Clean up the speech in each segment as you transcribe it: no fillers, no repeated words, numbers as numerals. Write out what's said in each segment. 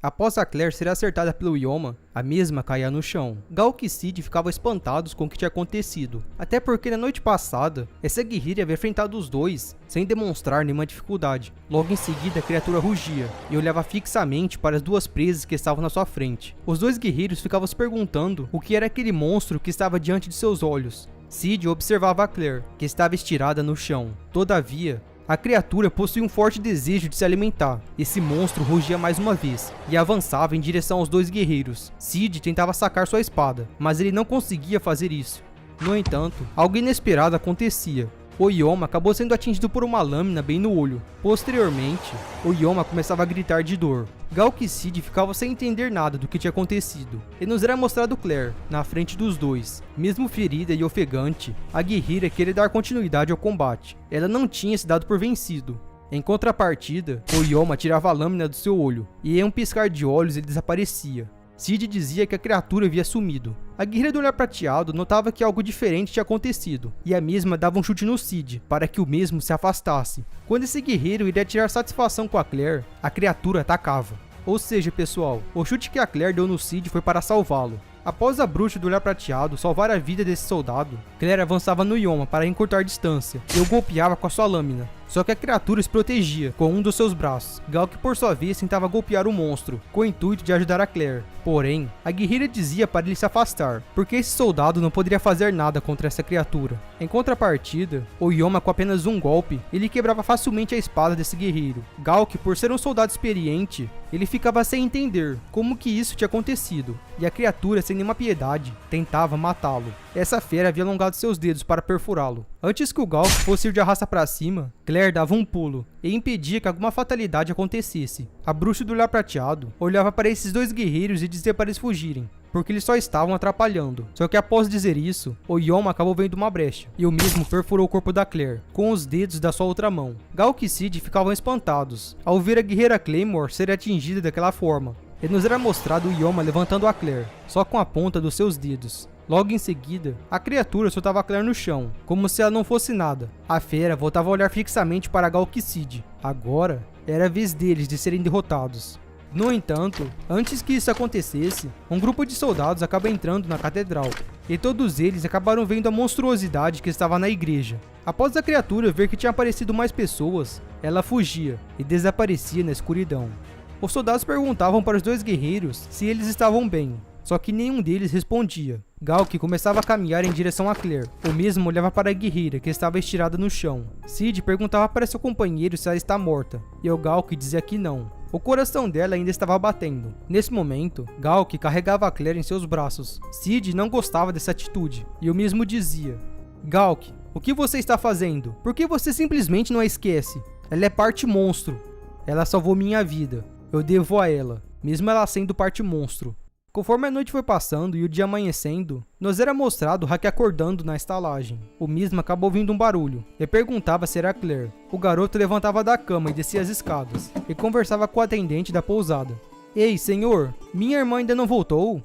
Após a Claire ser acertada pelo Yoma, a mesma caía no chão. Galk e Cid ficavam espantados com o que tinha acontecido, até porque na noite passada, essa guerreira havia enfrentado os dois, sem demonstrar nenhuma dificuldade. Logo em seguida, a criatura rugia, e olhava fixamente para as duas presas que estavam na sua frente. Os dois guerreiros ficavam se perguntando o que era aquele monstro que estava diante de seus olhos. Cid observava a Claire, que estava estirada no chão. Todavia, a criatura possuía um forte desejo de se alimentar. Esse monstro rugia mais uma vez e avançava em direção aos dois guerreiros. Cid tentava sacar sua espada, mas ele não conseguia fazer isso. No entanto, algo inesperado acontecia. O Yoma acabou sendo atingido por uma lâmina bem no olho. Posteriormente, o Yoma começava a gritar de dor. Galk e Cid ficavam sem entender nada do que tinha acontecido, e nos era mostrado Claire, na frente dos dois. Mesmo ferida e ofegante, a guerreira queria dar continuidade ao combate. Ela não tinha se dado por vencido. Em contrapartida, o Yoma tirava a lâmina do seu olho, e em um piscar de olhos ele desaparecia. Cid dizia que a criatura havia sumido. A guerreira do olhar prateado notava que algo diferente tinha acontecido, e a mesma dava um chute no Cid, para que o mesmo se afastasse. Quando esse guerreiro iria tirar satisfação com a Claire, a criatura atacava. Ou seja, pessoal, o chute que a Claire deu no Cid foi para salvá-lo. Após a bruxa do olhar prateado salvar a vida desse soldado, Claire avançava no Yoma para encurtar distância e o golpeava com a sua lâmina. Só que a criatura se protegia com um dos seus braços. Galk, por sua vez, tentava golpear o monstro, com o intuito de ajudar a Claire. Porém, a guerreira dizia para ele se afastar, porque esse soldado não poderia fazer nada contra essa criatura. Em contrapartida, o Yoma, com apenas um golpe, ele quebrava facilmente a espada desse guerreiro. Galk, por ser um soldado experiente, ele ficava sem entender como que isso tinha acontecido, e a criatura, sem nenhuma piedade, tentava matá-lo. Essa fera havia alongado seus dedos para perfurá-lo. Antes que o Galk fosse ir de arrasta para cima, Claire dava um pulo e impedia que alguma fatalidade acontecesse. A bruxa do olhar prateado olhava para esses dois guerreiros e dizia para eles fugirem, porque eles só estavam atrapalhando. Só que após dizer isso, o Yoma acabou vendo uma brecha, e o mesmo perfurou o corpo da Claire, com os dedos da sua outra mão. Galk e Cid ficavam espantados, ao ver a guerreira Claymore ser atingida daquela forma. E nos era mostrado o Yoma levantando a Claire, só com a ponta dos seus dedos. Logo em seguida, a criatura soltava a Claire no chão, como se ela não fosse nada. A fera voltava a olhar fixamente para Galk e Cid. Agora, era a vez deles de serem derrotados. No entanto, antes que isso acontecesse, um grupo de soldados acaba entrando na catedral, e todos eles acabaram vendo a monstruosidade que estava na igreja. Após a criatura ver que tinha aparecido mais pessoas, ela fugia e desaparecia na escuridão. Os soldados perguntavam para os dois guerreiros se eles estavam bem, só que nenhum deles respondia. Galk começava a caminhar em direção a Claire. O mesmo olhava para a guerreira, que estava estirada no chão. Cid perguntava para seu companheiro se ela está morta, e o Galk dizia que não. O coração dela ainda estava batendo. Nesse momento, Galk carregava a Claire em seus braços. Cid não gostava dessa atitude, e o mesmo dizia: Galk, o que você está fazendo? Por que você simplesmente não a esquece? Ela é parte monstro. Ela salvou minha vida. Eu devo a ela, mesmo ela sendo parte monstro. Conforme a noite foi passando e o dia amanhecendo, nos era mostrado Hack acordando na estalagem. O mesmo acabou ouvindo um barulho e perguntava se era Claire. O garoto levantava da cama e descia as escadas e conversava com o atendente da pousada. Ei, senhor, minha irmã ainda não voltou?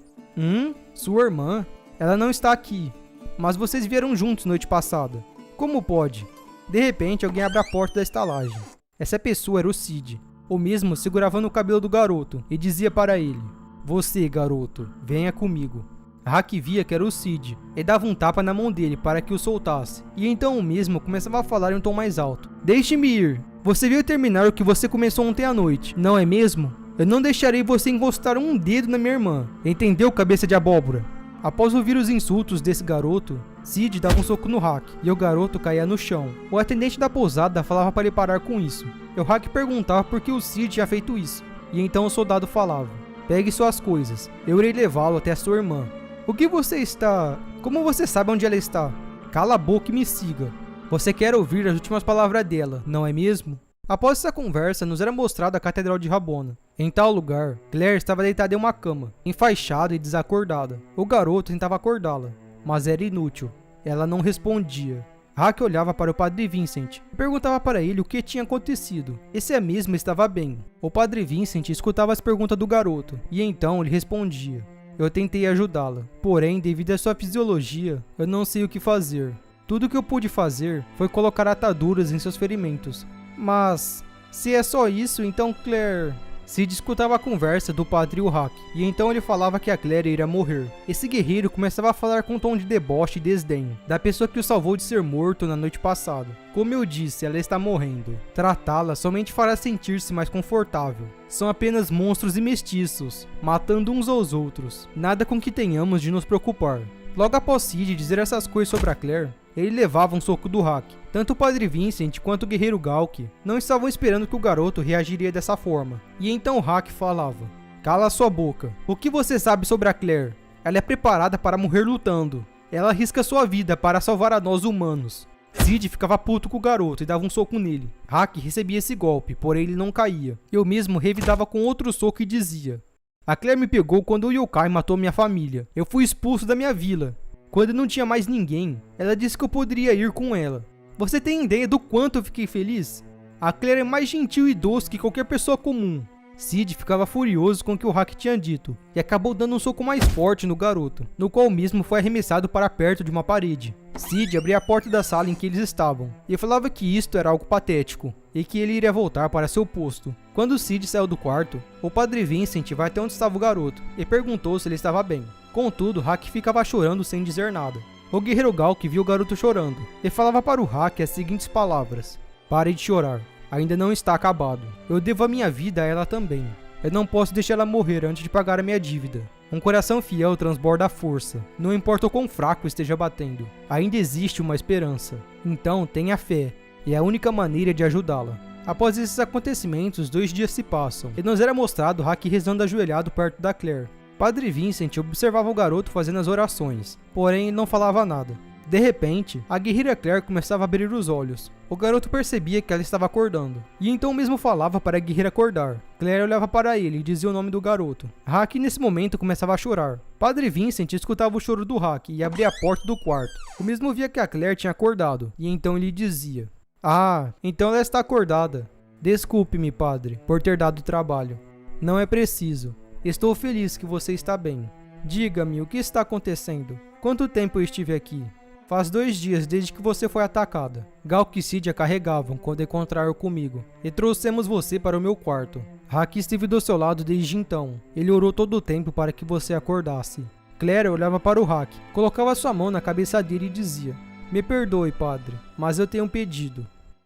Sua irmã? Ela não está aqui. Mas vocês vieram juntos noite passada. Como pode? De repente, alguém abre a porta da estalagem. Essa pessoa era o Cid. O mesmo segurava no cabelo do garoto e dizia para ele: Você, garoto, venha comigo. Hack via que era o Cid e dava um tapa na mão dele para que o soltasse. E então o mesmo começava a falar em um tom mais alto. Deixe-me ir. Você veio terminar o que você começou ontem à noite, não é mesmo? Eu não deixarei você encostar um dedo na minha irmã. Entendeu, cabeça de abóbora? Após ouvir os insultos desse garoto, Cid dava um soco no Hack e o garoto caía no chão. O atendente da pousada falava para ele parar com isso. E o Hack perguntava por que o Cid tinha feito isso. E então o soldado falava: Pegue suas coisas, eu irei levá-lo até a sua irmã. O que você está... Como você sabe onde ela está? Cala a boca e me siga. Você quer ouvir as últimas palavras dela, não é mesmo? Após essa conversa, nos era mostrada a Catedral de Rabona. Em tal lugar, Claire estava deitada em uma cama, enfaixada e desacordada. O garoto tentava acordá-la, mas era inútil. Ela não respondia. Hack olhava para o Padre Vincent e perguntava para ele o que tinha acontecido, e se a mesma estava bem. O Padre Vincent escutava as perguntas do garoto, e então ele respondia: Eu tentei ajudá-la, porém, devido à sua fisiologia, eu não sei o que fazer. Tudo o que eu pude fazer foi colocar ataduras em seus ferimentos. Mas, se é só isso, então Claire... Sid escutava a conversa do padre e o Hack, e então ele falava que a Claire iria morrer. Esse guerreiro começava a falar com um tom de deboche e desdém, da pessoa que o salvou de ser morto na noite passada. Como eu disse, ela está morrendo. Tratá-la somente fará sentir-se mais confortável. São apenas monstros e mestiços, matando uns aos outros. Nada com que tenhamos de nos preocupar. Logo após Sid dizer essas coisas sobre a Claire, ele levava um soco do Hack. Tanto o Padre Vincent quanto o guerreiro Galk não estavam esperando que o garoto reagiria dessa forma. E então o Hack falava: "Cala sua boca. O que você sabe sobre a Claire? Ela é preparada para morrer lutando. Ela arrisca sua vida para salvar a nós humanos." Sid ficava puto com o garoto e dava um soco nele. Hack recebia esse golpe, porém ele não caía. Eu mesmo revidava com outro soco e dizia: "A Claire me pegou quando o Yokai matou minha família. Eu fui expulso da minha vila. Quando não tinha mais ninguém, ela disse que eu poderia ir com ela. Você tem ideia do quanto eu fiquei feliz? A Claire é mais gentil e doce que qualquer pessoa comum." Sid ficava furioso com o que o Hack tinha dito, e acabou dando um soco mais forte no garoto, no qual mesmo foi arremessado para perto de uma parede. Sid abria a porta da sala em que eles estavam, e falava que isto era algo patético, e que ele iria voltar para seu posto. Quando Sid saiu do quarto, o Padre Vincent vai até onde estava o garoto, e perguntou se ele estava bem. Contudo, Hack ficava chorando sem dizer nada. O guerreiro Galk viu o garoto chorando, e falava para o Hack as seguintes palavras: "Pare de chorar. Ainda não está acabado. Eu devo a minha vida a ela também. Eu não posso deixar ela morrer antes de pagar a minha dívida. Um coração fiel transborda a força. Não importa o quão fraco esteja batendo. Ainda existe uma esperança. Então tenha fé. É a única maneira de ajudá-la." Após esses acontecimentos, 2 dias se passam, e nos era mostrado Hack rezando ajoelhado perto da Claire. Padre Vincent observava o garoto fazendo as orações, porém não falava nada. De repente, a guerreira Claire começava a abrir os olhos. O garoto percebia que ela estava acordando, e então mesmo falava para a guerreira acordar. Claire olhava para ele e dizia o nome do garoto. Hack nesse momento começava a chorar. Padre Vincent escutava o choro do Hack e abria a porta do quarto. O mesmo via que a Claire tinha acordado, e então ele dizia: "Ah, então ela está acordada. Desculpe-me, padre, por ter dado trabalho. Não é preciso. Estou feliz que você está bem. Diga-me, o que está acontecendo? Quanto tempo eu estive aqui?" "Faz 2 dias desde que você foi atacada. Galk e Sid a carregavam quando encontraram comigo, e trouxemos você para o meu quarto. Hack esteve do seu lado desde então. Ele orou todo o tempo para que você acordasse." Claire olhava para o Hack, colocava sua mão na cabeça dele e dizia: "Me perdoe, padre, mas eu tenho um pedido.